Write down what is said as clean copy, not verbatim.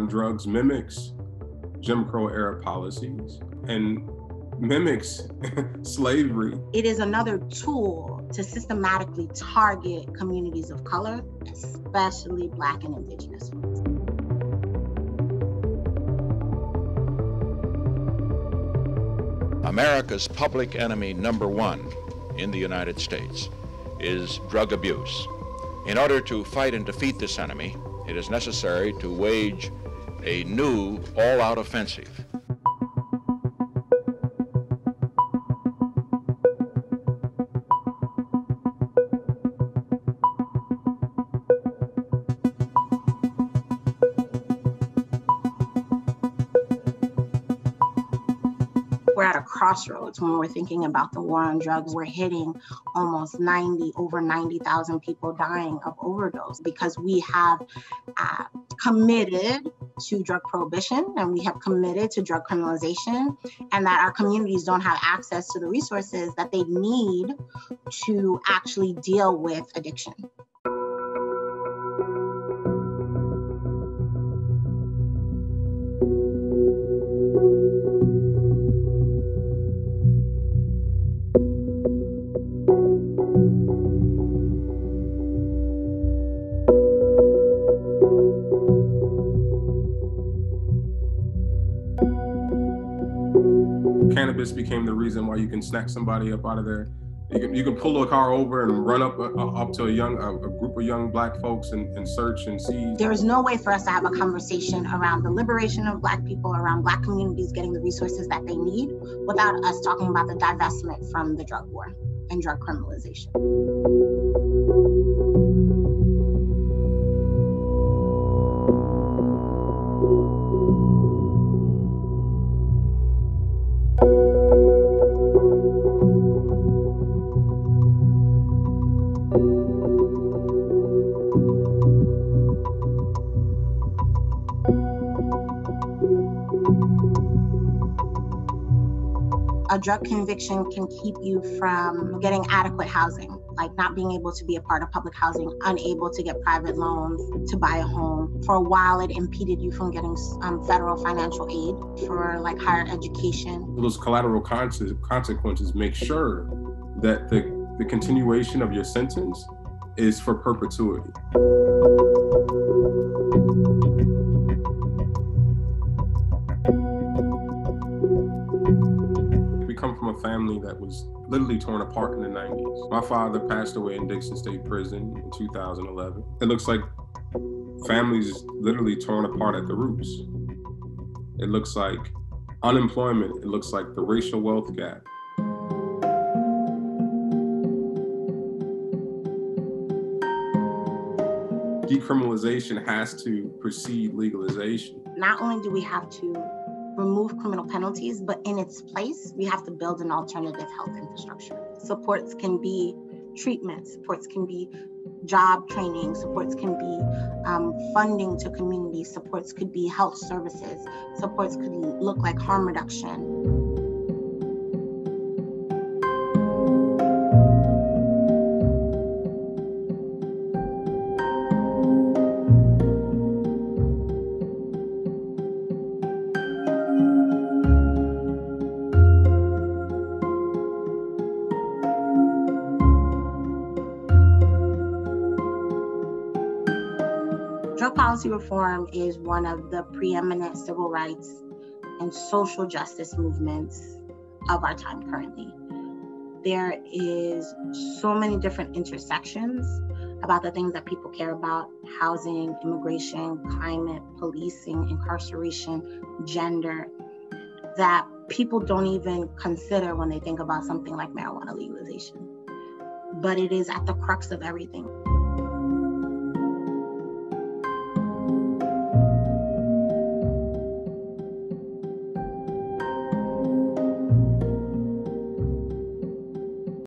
on drugs mimics Jim Crow era policies and mimics slavery. It is another tool to systematically target communities of color, especially Black and Indigenous ones. America's public enemy #1 in the United States is drug abuse. In order to fight and defeat this enemy, it is necessary to wage a new all-out offensive. We're at a crossroads when we're thinking about the war on drugs. We're hitting almost over 90,000 people dying of overdose because we have committed to drug prohibition and we have committed to drug criminalization, and that our communities don't have access to the resources that they need to actually deal with addiction. Cannabis became the reason why you can snatch somebody up out of there. You can pull a car over and run up to a group of young Black folks and search and seize. There is no way for us to have a conversation around the liberation of Black people, around Black communities getting the resources that they need, without us talking about the divestment from the drug war and drug criminalization. A drug conviction can keep you from getting adequate housing, like not being able to be a part of public housing, unable to get private loans to buy a home. For a while, it impeded you from getting federal financial aid for like higher education. Those collateral consequences make sure that the continuation of your sentence is for perpetuity. Family that was literally torn apart in the 90s. My father passed away in Dixon State Prison in 2011. It looks like families literally torn apart at the roots. It looks like unemployment. It looks like the racial wealth gap. Decriminalization has to precede legalization. Not only do we have to remove criminal penalties, but in its place, we have to build an alternative health infrastructure. Supports can be treatment, supports can be job training, supports can be funding to communities, supports could be health services, supports could look like harm reduction. Drug policy reform is one of the preeminent civil rights and social justice movements of our time currently. There is so many different intersections about the things that people care about: housing, immigration, climate, policing, incarceration, gender, that people don't even consider when they think about something like marijuana legalization. But it is at the crux of everything.